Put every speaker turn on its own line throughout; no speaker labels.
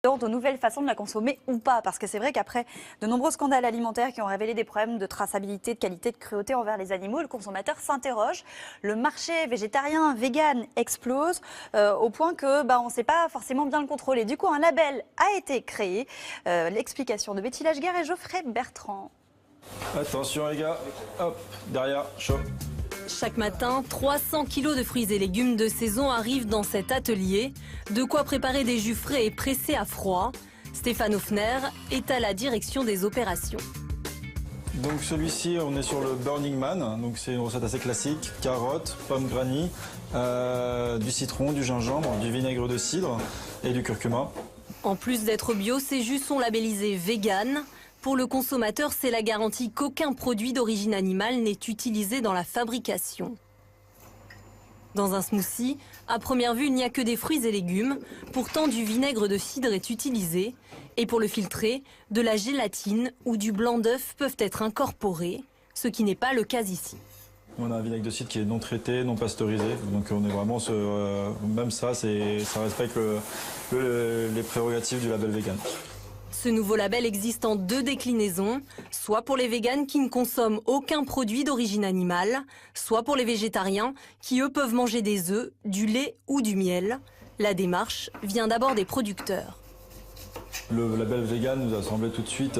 aux nouvelles façons de la consommer ou pas. Parce que c'est vrai qu'après de nombreux scandales alimentaires qui ont révélé des problèmes de traçabilité, de qualité, de cruauté envers les animaux, le consommateur s'interroge. Le marché végétarien, vegan explose au point que on ne sait pas forcément bien le contrôler. Du coup, un label a été créé. L'explication de Betty Lachguer et Geoffrey Bertrand.
Attention les gars, hop, derrière, chaud.
Chaque matin, 300 kilos de fruits et légumes de saison arrivent dans cet atelier. De quoi préparer des jus frais et pressés à froid. Stéphane Hoffner est à la direction des opérations.
Donc celui-ci, on est sur le Burning Man, donc c'est une recette assez classique. Carottes, pommes granny, du citron, du gingembre, du vinaigre de cidre et du curcuma.
En plus d'être bio, ces jus sont labellisés vegan. Pour le consommateur, c'est la garantie qu'aucun produit d'origine animale n'est utilisé dans la fabrication. Dans un smoothie, à première vue, il n'y a que des fruits et légumes. Pourtant, du vinaigre de cidre est utilisé. Et pour le filtrer, de la gélatine ou du blanc d'œuf peuvent être incorporés, ce qui n'est pas le cas ici.
On a un vinaigre de cidre qui est non traité, non pasteurisé. Donc on est vraiment sur... même ça respecte les prérogatives du label vegan.
Ce nouveau label existe en 2 déclinaisons, soit pour les véganes qui ne consomment aucun produit d'origine animale, soit pour les végétariens qui, eux, peuvent manger des œufs, du lait ou du miel. La démarche vient d'abord des producteurs.
Le label vegan nous a semblé tout de suite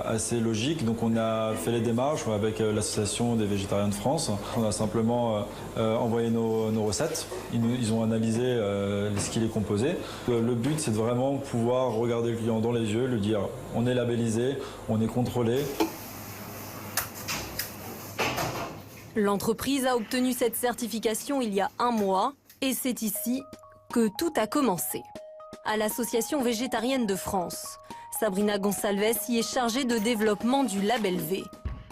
assez logique, donc on a fait les démarches avec l'association des végétariens de France. On a simplement envoyé nos recettes, ils ont analysé ce qui les composait. Le but c'est de vraiment pouvoir regarder le client dans les yeux, lui dire on est labellisé, on est contrôlé.
L'entreprise a obtenu cette certification il y a 1 mois et c'est ici que tout a commencé. À l'Association végétarienne de France. Sabrina Gonçalves y est chargée de développement du label V.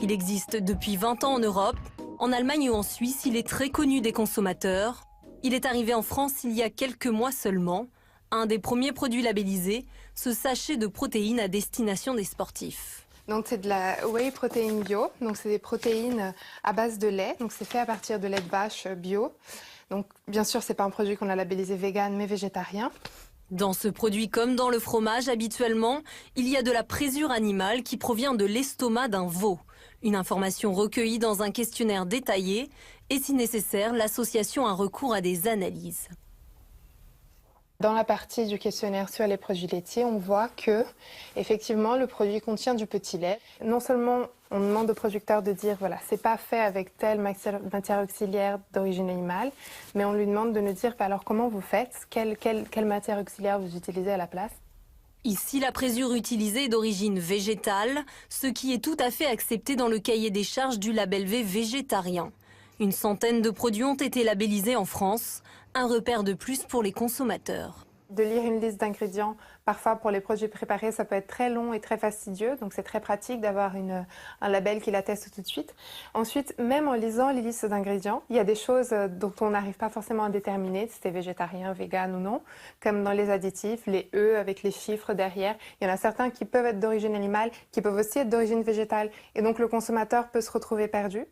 Il existe depuis 20 ans en Europe. En Allemagne ou en Suisse, il est très connu des consommateurs. Il est arrivé en France il y a quelques mois seulement. Un des premiers produits labellisés, ce sachet de protéines à destination des sportifs.
Donc c'est de la whey protéine bio, donc c'est des protéines à base de lait, donc c'est fait à partir de lait de vache bio. Donc bien sûr, c'est pas un produit qu'on a labellisé vegan mais végétarien.
Dans ce produit comme dans le fromage, habituellement, il y a de la présure animale qui provient de l'estomac d'un veau. Une information recueillie dans un questionnaire détaillé et si nécessaire, l'association a recours à des analyses.
Dans la partie du questionnaire sur les produits laitiers, on voit que, effectivement, le produit contient du petit lait. Non seulement on demande au producteur de dire, voilà, c'est pas fait avec telle matière auxiliaire d'origine animale, mais on lui demande de nous dire, alors comment vous faites, quelle matière auxiliaire vous utilisez à la place.
Ici, la présure utilisée est d'origine végétale, ce qui est tout à fait accepté dans le cahier des charges du label V végétarien. Une centaine de produits ont été labellisés en France, un repère de plus pour les consommateurs.
De lire une liste d'ingrédients, parfois pour les produits préparés, ça peut être très long et très fastidieux, donc c'est très pratique d'avoir un label qui l'atteste tout de suite. Ensuite, même en lisant les listes d'ingrédients, il y a des choses dont on n'arrive pas forcément à déterminer si c'est végétarien, vegan ou non, comme dans les additifs, les E avec les chiffres derrière. Il y en a certains qui peuvent être d'origine animale, qui peuvent aussi être d'origine végétale, et donc le consommateur peut se retrouver perdu.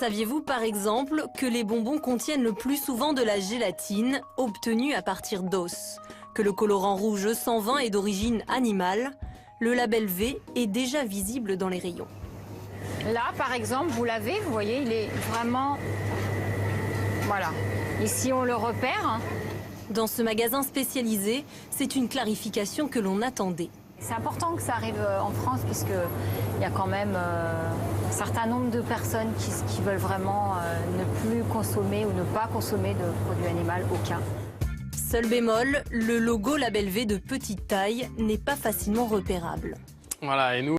Saviez-vous par exemple que les bonbons contiennent le plus souvent de la gélatine obtenue à partir d'os? Que le colorant rouge 120 est d'origine animale? Le label V est déjà visible dans les rayons.
Là, par exemple, vous l'avez, vous voyez, il est vraiment... Voilà. Ici, on le repère.
Dans ce magasin spécialisé, c'est une clarification que l'on attendait.
C'est important que ça arrive en France puisqu'il y a quand même un certain nombre de personnes qui veulent vraiment ne plus consommer ou ne pas consommer de produits animaux aucun.
Seul bémol, le logo label V de petite taille n'est pas facilement repérable.
Voilà, et nous